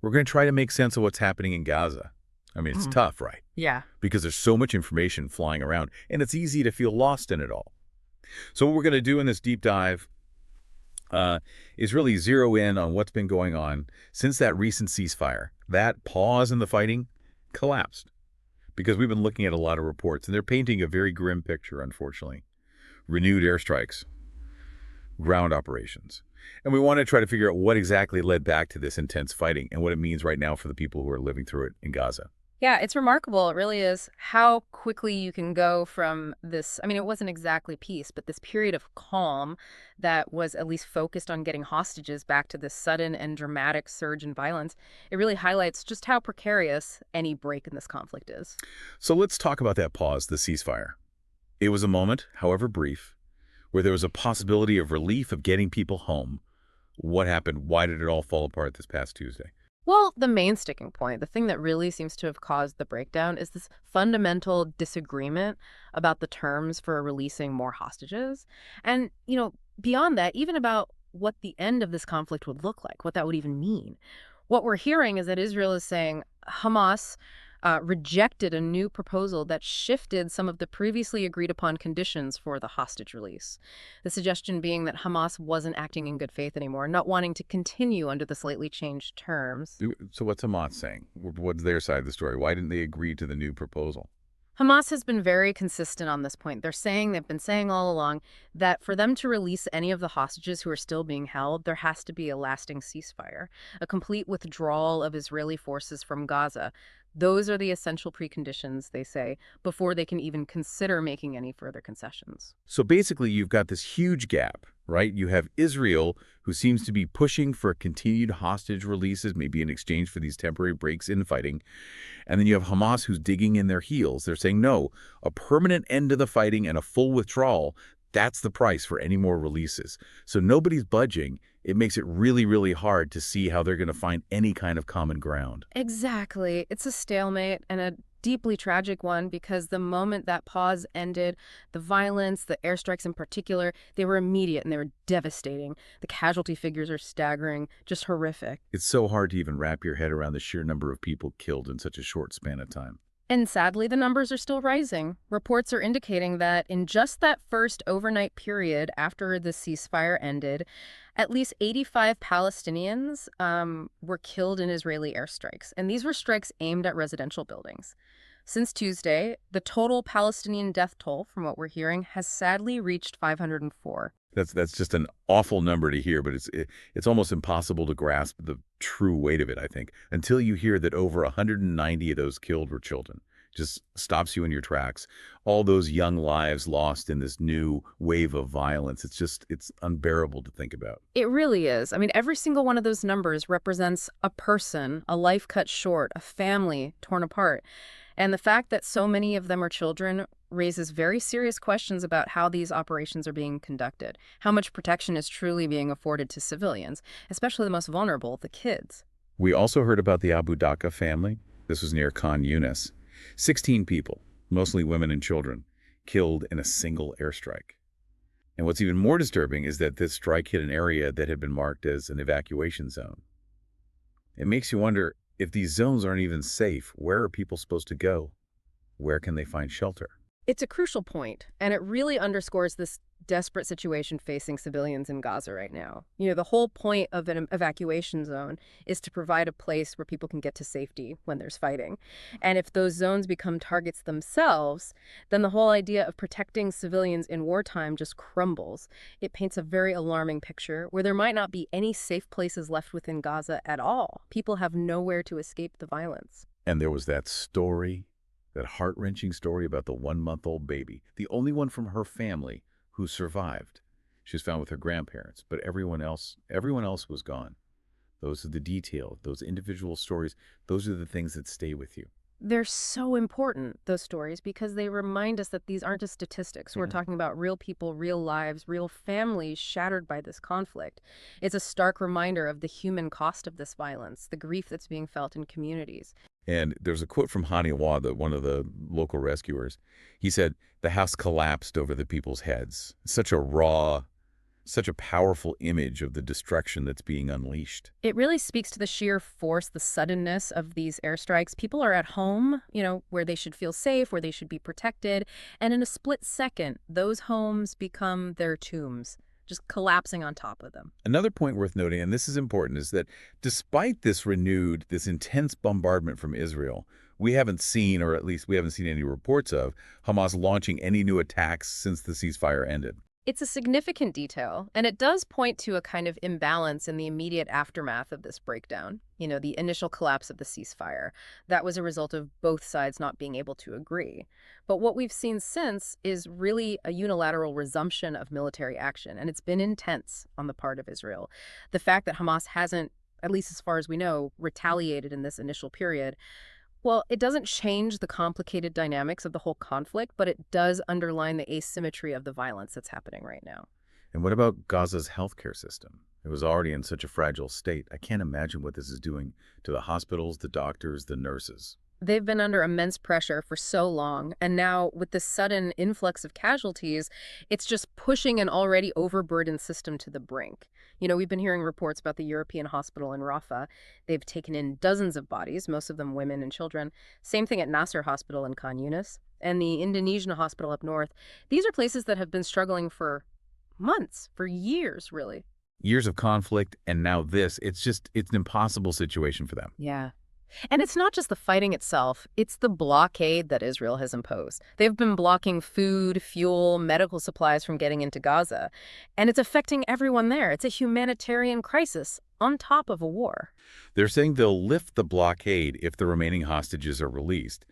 We're going to try to make sense of what's happening in Gaza. I mean, it's Mhm. tough, right? Yeah. Because there's so much information flying around, and it's easy to feel lost in it all. So what we're going to do in this deep dive uh, is really zero in on what's been going on since that recent ceasefire. That pause in the fighting collapsed because we've been looking at a lot of reports, and they're painting a very grim picture, unfortunately. Renewed airstrikes, ground operations. And we want to try to figure out what exactly led back to this intense fighting and what it means right now for the people who are living through it in Gaza. Yeah, it's remarkable. It really is how quickly you can go from this. I mean, it wasn't exactly peace, but this period of calm that was at least focused on getting hostages back to this sudden and dramatic surge in violence. It really highlights just how precarious any break in this conflict is. So let's talk about that pause, the ceasefire. It was a moment, however brief, where there was a possibility of relief of getting people home. What happened? Why did it all fall apart this past Tuesday? Well, the main sticking point, the thing that really seems to have caused the breakdown, is this fundamental disagreement about the terms for releasing more hostages. And, beyond that, even about what the end of this conflict would look like, what that would even mean. What we're hearing is that Israel is saying Hamas rejected a new proposal that shifted some of the previously agreed upon conditions for the hostage release. The suggestion being that Hamas wasn't acting in good faith anymore, not wanting to continue under the slightly changed terms. So what's Hamas saying? What's their side of the story? Why didn't they agree to the new proposal? Hamas has been very consistent on this point. They've been saying all along that for them to release any of the hostages who are still being held, there has to be a lasting ceasefire, a complete withdrawal of Israeli forces from Gaza. Those are the essential preconditions, they say, before they can even consider making any further concessions. So basically, you've got this huge gap, right? You have Israel, who seems to be pushing for continued hostage releases, maybe in exchange for these temporary breaks in fighting. And then you have Hamas, who's digging in their heels. They're saying, no, a permanent end to the fighting and a full withdrawal, that's the price for any more releases. So nobody's budging. It makes it really, really hard to see how they're going to find any kind of common ground. Exactly. It's a stalemate and a deeply tragic one because the moment that pause ended, the violence, the airstrikes in particular, they were immediate and they were devastating. The casualty figures are staggering, just horrific. It's so hard to even wrap your head around the sheer number of people killed in such a short span of time. And sadly, the numbers are still rising. Reports are indicating that in just that first overnight period after the ceasefire ended, at least 85 Palestinians were killed in Israeli airstrikes. And these were strikes aimed at residential buildings. Since Tuesday, the total Palestinian death toll, from what we're hearing, has sadly reached 504. That's just an awful number to hear, but it's almost impossible to grasp the true weight of it, I think, until you hear that over 190 of those killed were children. Just stops you in your tracks. All those young lives lost in this new wave of violence. It's unbearable to think about. It really is. I mean, every single one of those numbers represents a person, a life cut short, a family torn apart. And the fact that so many of them are children raises very serious questions about how these operations are being conducted, how much protection is truly being afforded to civilians, especially the most vulnerable, the kids. We also heard about the Abu Dhaka family. This was near Khan Yunis. 16 people, mostly women and children, killed in a single airstrike. And what's even more disturbing is that this strike hit an area that had been marked as an evacuation zone. It makes you wonder, if these zones aren't even safe, where are people supposed to go? Where can they find shelter? It's a crucial point, and it really underscores this desperate situation facing civilians in Gaza right now. The whole point of an evacuation zone is to provide a place where people can get to safety when there's fighting. And if those zones become targets themselves, then the whole idea of protecting civilians in wartime just crumbles. It paints a very alarming picture where there might not be any safe places left within Gaza at all. People have nowhere to escape the violence. And there was that story, that heart-wrenching story about the 1-month-old baby, the only one from her family who survived. She was found with her grandparents, but everyone else was gone. Those are the details, those individual stories, those are the things that stay with you. They're so important, those stories, because they remind us that these aren't just statistics. We're talking about real people, real lives, real families shattered by this conflict. It's a stark reminder of the human cost of this violence, the grief that's being felt in communities. And there's a quote from Hani Awad, one of the local rescuers. He said, the house collapsed over the people's heads. Such a raw, such a powerful image of the destruction that's being unleashed. It really speaks to the sheer force, the suddenness of these airstrikes. People are at home, where they should feel safe, where they should be protected. And in a split second, those homes become their tombs, just collapsing on top of them. Another point worth noting, and this is important, is that despite this intense bombardment from Israel, we haven't seen, or at least we haven't seen any reports of, Hamas launching any new attacks since the ceasefire ended. It's a significant detail, and it does point to a kind of imbalance in the immediate aftermath of this breakdown. The initial collapse of the ceasefire. That was a result of both sides not being able to agree. But what we've seen since is really a unilateral resumption of military action, and it's been intense on the part of Israel. The fact that Hamas hasn't, at least as far as we know, retaliated in this initial period, well, it doesn't change the complicated dynamics of the whole conflict, but it does underline the asymmetry of the violence that's happening right now. And what about Gaza's healthcare system? It was already in such a fragile state. I can't imagine what this is doing to the hospitals, the doctors, the nurses. They've been under immense pressure for so long, and now with this sudden influx of casualties, it's just pushing an already overburdened system to the brink. We've been hearing reports about the European hospital in Rafah. They've taken in dozens of bodies, most of them women and children. Same thing at Nasser Hospital in Khan Yunis and the Indonesian hospital up north. These are places that have been struggling for months, for years, really. Years of conflict, and now this. It's an impossible situation for them. Yeah. And it's not just the fighting itself, it's the blockade that Israel has imposed. They've been blocking food, fuel, medical supplies from getting into Gaza. And it's affecting everyone there. It's a humanitarian crisis on top of a war. They're saying they'll lift the blockade if the remaining hostages are released.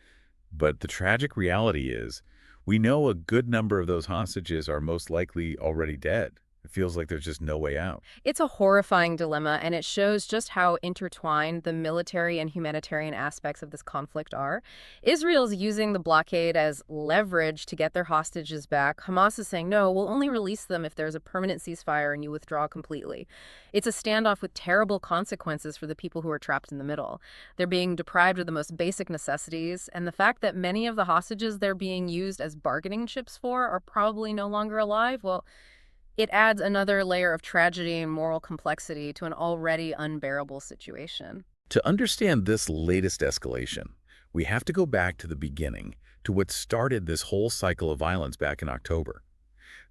But the tragic reality is, we know a good number of those hostages are most likely already dead. It feels like there's just no way out. It's a horrifying dilemma, and it shows just how intertwined the military and humanitarian aspects of this conflict are. Israel's using the blockade as leverage to get their hostages back. Hamas is saying, no, we'll only release them if there's a permanent ceasefire and you withdraw completely. It's a standoff with terrible consequences for the people who are trapped in the middle. They're being deprived of the most basic necessities, and the fact that many of the hostages they're being used as bargaining chips for are probably no longer alive, well, it adds another layer of tragedy and moral complexity to an already unbearable situation. To understand this latest escalation, we have to go back to the beginning, to what started this whole cycle of violence back in October.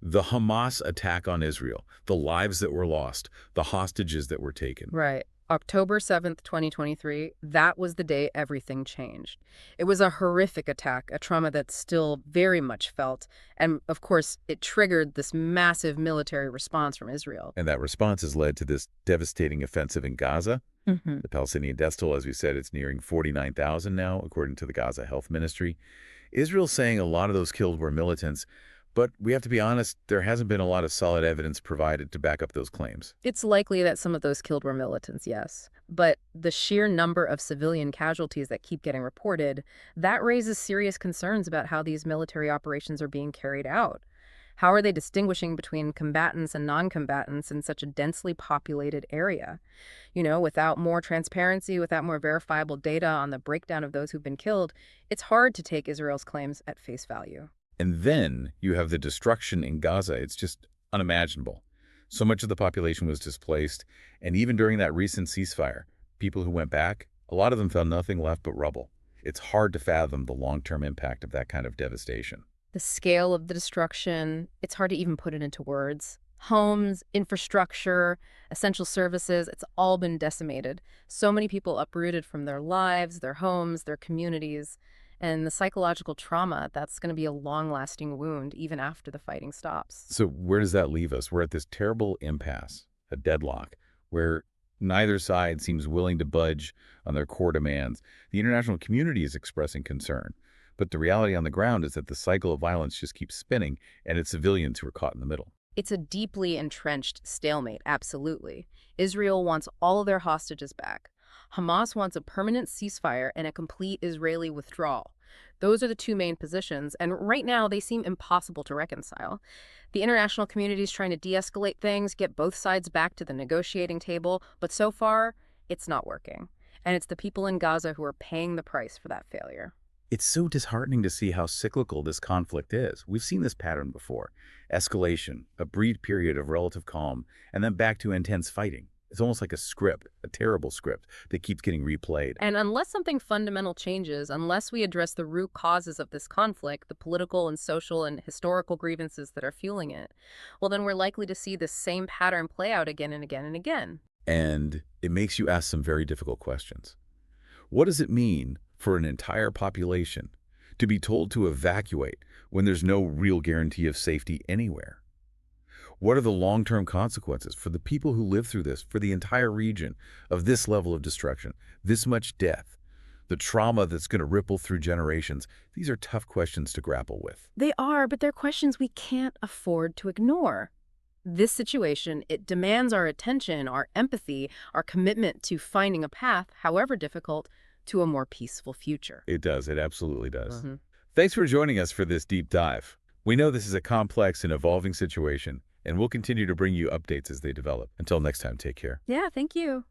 The Hamas attack on Israel, the lives that were lost, the hostages that were taken. Right. October 7th, 2023, that was the day everything changed. It was a horrific attack, a trauma that's still very much felt. And, of course, it triggered this massive military response from Israel. And that response has led to this devastating offensive in Gaza. The Palestinian death toll, as we said, it's nearing 49,000 now, according to the Gaza Health Ministry. Israel's saying a lot of those killed were militants, but we have to be honest, there hasn't been a lot of solid evidence provided to back up those claims. It's likely that some of those killed were militants, yes. But the sheer number of civilian casualties that keep getting reported, that raises serious concerns about how these military operations are being carried out. How are they distinguishing between combatants and non-combatants in such a densely populated area? Without more transparency, without more verifiable data on the breakdown of those who've been killed, it's hard to take Israel's claims at face value. And then you have the destruction in Gaza. It's just unimaginable. So much of the population was displaced, and even during that recent ceasefire, people who went back, a lot of them found nothing left but rubble. It's hard to fathom the long-term impact of that kind of devastation. The scale of the destruction, it's hard to even put it into words. Homes, infrastructure, essential services, it's all been decimated. So many people uprooted from their lives, their homes, their communities. And the psychological trauma, that's going to be a long-lasting wound even after the fighting stops. So where does that leave us? We're at this terrible impasse, a deadlock, where neither side seems willing to budge on their core demands. The international community is expressing concern, but the reality on the ground is that the cycle of violence just keeps spinning, and it's civilians who are caught in the middle. It's a deeply entrenched stalemate, absolutely. Israel wants all of their hostages back. Hamas wants a permanent ceasefire and a complete Israeli withdrawal. Those are the two main positions, and right now they seem impossible to reconcile. The international community is trying to de-escalate things, get both sides back to the negotiating table, but so far, it's not working. And it's the people in Gaza who are paying the price for that failure. It's so disheartening to see how cyclical this conflict is. We've seen this pattern before. Escalation, a brief period of relative calm, and then back to intense fighting. It's almost like a script, a terrible script, that keeps getting replayed. And unless something fundamental changes, unless we address the root causes of this conflict, the political and social and historical grievances that are fueling it, well, then we're likely to see this same pattern play out again and again and again. And it makes you ask some very difficult questions. What does it mean for an entire population to be told to evacuate when there's no real guarantee of safety anywhere? What are the long-term consequences for the people who live through this, for the entire region, of this level of destruction, this much death, the trauma that's going to ripple through generations? These are tough questions to grapple with. They are, but they're questions we can't afford to ignore. This situation, it demands our attention, our empathy, our commitment to finding a path, however difficult, to a more peaceful future. It does. It absolutely does. Mhm. Thanks for joining us for this deep dive. We know this is a complex and evolving situation, and we'll continue to bring you updates as they develop. Until next time, take care. Yeah, thank you.